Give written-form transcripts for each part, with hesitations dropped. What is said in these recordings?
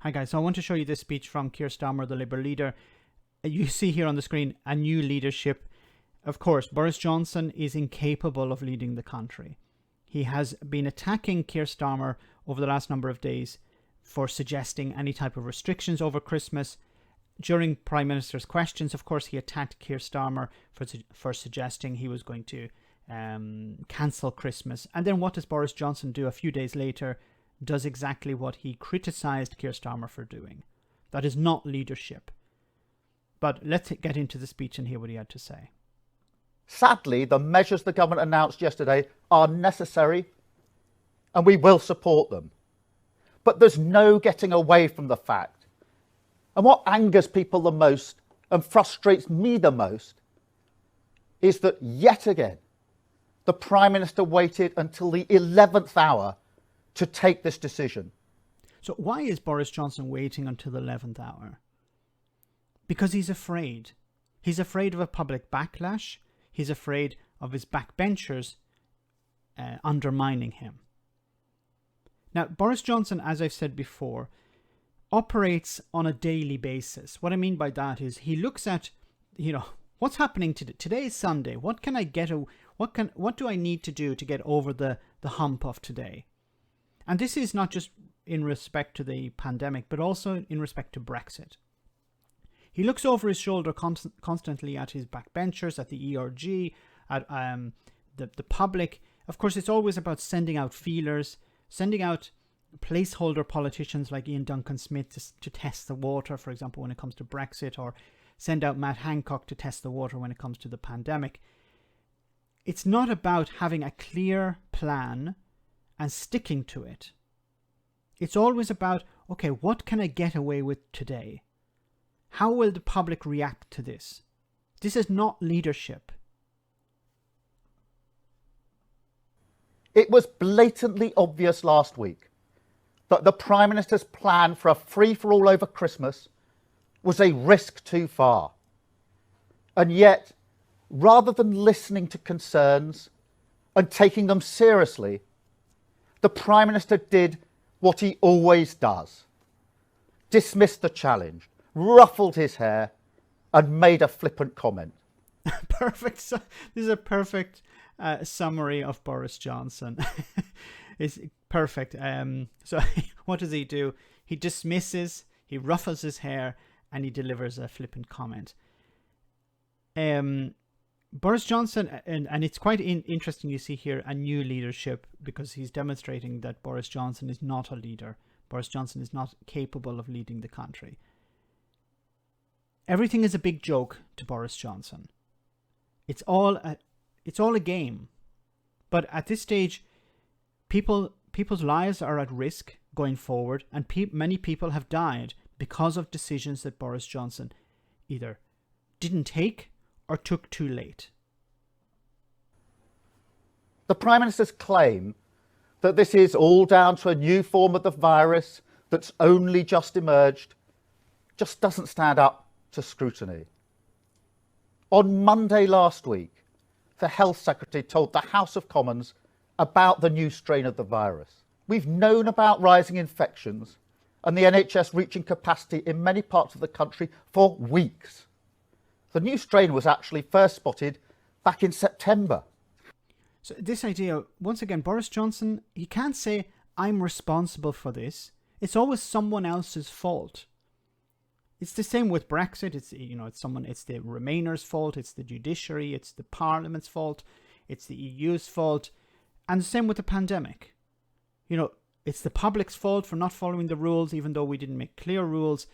Hi guys, so I want to show you this speech from Keir Starmer, the Labour leader. You see here on the screen a new leadership. Of course, Boris Johnson is incapable of leading the country. He has been attacking Keir Starmer over the last number of days for suggesting any type of restrictions over Christmas. During Prime Minister's questions, of course, he attacked Keir Starmer for suggesting he was going to cancel Christmas. And then what does Boris Johnson do a few days later? Does exactly what he criticised Keir Starmer for doing. That is not leadership. But let's get into the speech and hear what he had to say. Sadly, the measures the government announced yesterday are necessary and we will support them. But there's no getting away from the fact. And what angers people the most and frustrates me the most is that yet again, the Prime Minister waited until the 11th hour to take this decision. So why is Boris Johnson waiting until the 11th hour? Because he's afraid. He's afraid of a public backlash. He's afraid of his backbenchers undermining him. Now, Boris Johnson, as I've said before, operates on a daily basis. What I mean by that is he looks at, what's happening today. Today is Sunday. What can I get? What do I need to do to get over the hump of today? And this is not just in respect to the pandemic, but also in respect to Brexit. He looks over his shoulder constantly at his backbenchers, at the ERG, at the public. Of course, it's always about sending out feelers, sending out placeholder politicians like Ian Duncan Smith to test the water, for example, when it comes to Brexit, or send out Matt Hancock to test the water when it comes to the pandemic. It's not about having a clear plan and sticking to it. It's always about, okay, what can I get away with today? How will the public react to this? This is not leadership. It was blatantly obvious last week that the Prime Minister's plan for a free-for-all over Christmas was a risk too far. And yet, rather than listening to concerns and taking them seriously, the Prime Minister did what he always does. Dismissed the challenge, ruffled his hair and made a flippant comment. Perfect. This is a perfect summary of Boris Johnson. It's perfect. So what does he do? He dismisses, he ruffles his hair, and he delivers a flippant comment. Boris Johnson, and it's quite interesting, you see here a new leadership, because he's demonstrating that Boris Johnson is not a leader. Boris Johnson is not capable of leading the country. Everything is a big joke to Boris Johnson. It's all a game. But at this stage, people's lives are at risk going forward, and many people have died because of decisions that Boris Johnson either didn't take or took too late. The Prime Minister's claim that this is all down to a new form of the virus that's only just emerged just doesn't stand up to scrutiny. On Monday last week, the Health Secretary told the House of Commons about the new strain of the virus. We've known about rising infections and the NHS reaching capacity in many parts of the country for weeks. The new strain was actually first spotted back in September. So this idea, once again, Boris Johnson, he can't say, I'm responsible for this. It's always someone else's fault. It's the same with Brexit. It's the Remainers' fault. It's the judiciary. It's the Parliament's fault. It's the EU's fault. And the same with the pandemic. It's the public's fault for not following the rules, even though we didn't make clear rules.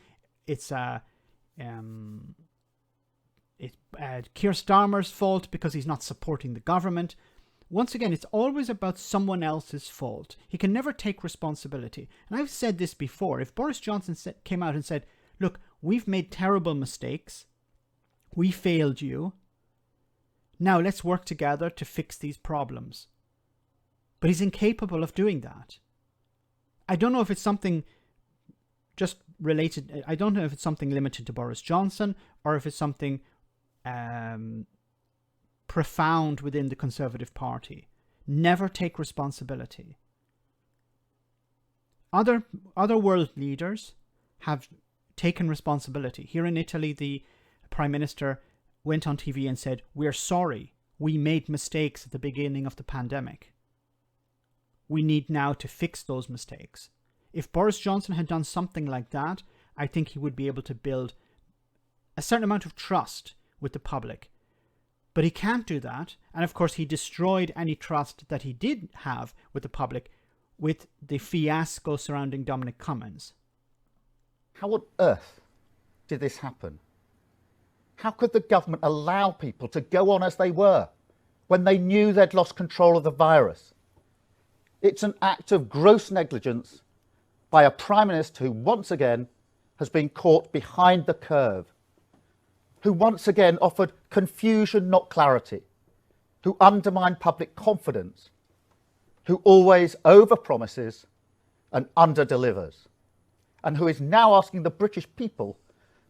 It's Keir Starmer's fault because he's not supporting the government. Once again, it's always about someone else's fault. He can never take responsibility. And I've said this before. If Boris Johnson came out and said, look, we've made terrible mistakes. We failed you. Now let's work together to fix these problems. But he's incapable of doing that. I don't know if it's something just related. I don't know if it's something limited to Boris Johnson or if it's something profound within the Conservative Party. Never take responsibility. Other world leaders have taken responsibility. Here in Italy, the Prime Minister went on TV and said, "We're sorry. We made mistakes at the beginning of the pandemic. We need now to fix those mistakes." If Boris Johnson had done something like that, I think he would be able to build a certain amount of trust with the public. But he can't do that. And of course, he destroyed any trust that he did have with the public with the fiasco surrounding Dominic Cummings. How on earth did this happen? How could the government allow people to go on as they were when they knew they'd lost control of the virus? It's an act of gross negligence by a Prime Minister who once again has been caught behind the curve, who once again offered confusion, not clarity, who undermined public confidence, who always overpromises and underdelivers, and who is now asking the British people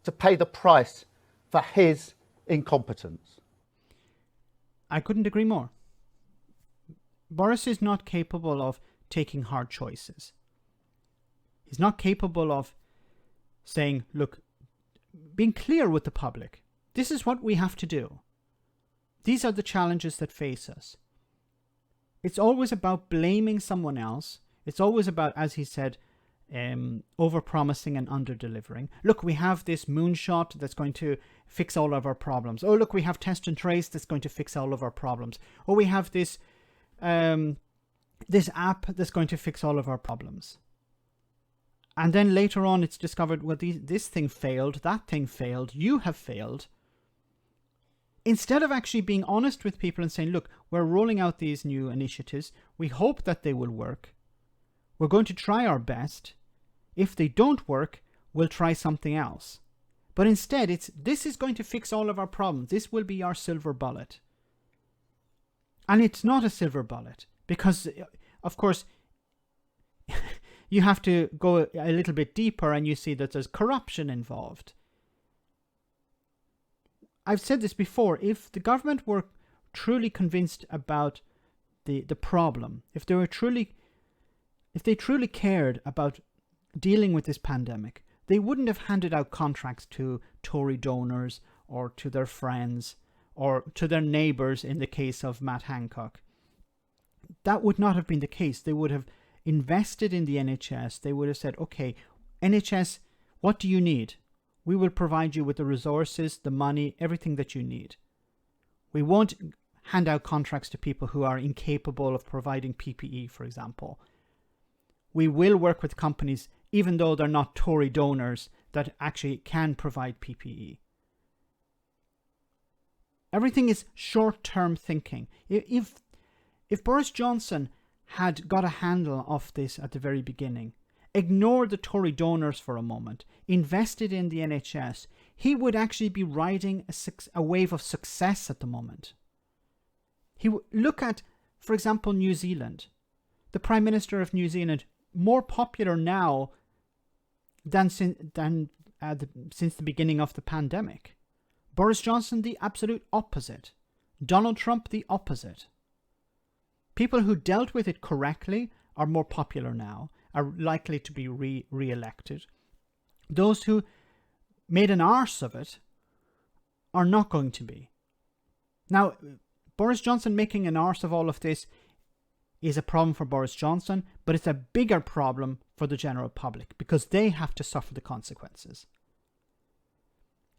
to pay the price for his incompetence. I couldn't agree more. Boris is not capable of taking hard choices. He's not capable of saying, look, being clear with the public. This is what we have to do. These are the challenges that face us. It's always about blaming someone else. It's always about, as he said, over-promising and under-delivering. Look, we have this moonshot that's going to fix all of our problems. Oh, look, we have test and trace that's going to fix all of our problems. Oh, we have this this app that's going to fix all of our problems. And then later on, it's discovered, well, this thing failed, that thing failed, you have failed. Instead of actually being honest with people and saying, look, we're rolling out these new initiatives. We hope that they will work. We're going to try our best. If they don't work, we'll try something else. But instead, this is going to fix all of our problems. This will be our silver bullet. And it's not a silver bullet because, of course, you have to go a little bit deeper and you see that there's corruption involved. I've said this before, if the government were truly convinced about the problem, if they truly cared about dealing with this pandemic, they wouldn't have handed out contracts to Tory donors or to their friends or to their neighbours in the case of Matt Hancock. That would not have been the case. They would have invested in the NHS. They would have said, okay, NHS, what do you need? We will provide you with the resources, the money, everything that you need. We won't hand out contracts to people who are incapable of providing PPE, for example. We will work with companies, even though they're not Tory donors, that actually can provide PPE. Everything is short-term thinking. If Boris Johnson had got a handle of this at the very beginning, ignored the Tory donors for a moment, invested in the NHS, he would actually be riding a wave of success at the moment. Look at, for example, New Zealand. The Prime Minister of New Zealand, more popular now than since the beginning of the pandemic. Boris Johnson, the absolute opposite. Donald Trump, the opposite. People who dealt with it correctly are more popular now, are likely to be re-elected. Those who made an arse of it are not going to be. Now, Boris Johnson making an arse of all of this is a problem for Boris Johnson, but it's a bigger problem for the general public because they have to suffer the consequences.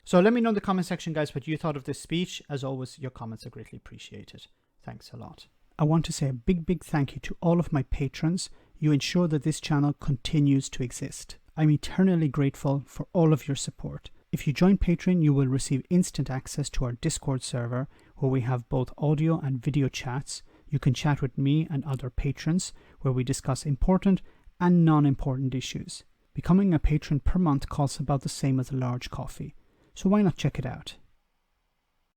So let me know in the comment section, guys, what you thought of this speech. As always, your comments are greatly appreciated. Thanks a lot. I want to say a big thank you to all of my patrons. You ensure that this channel continues to exist. I'm eternally grateful for all of your support. If you join Patreon, you will receive instant access to our Discord server, where we have both audio and video chats. You can chat with me and other patrons, where we discuss important and non-important issues. Becoming a patron per month costs about the same as a large coffee, so why not check it out?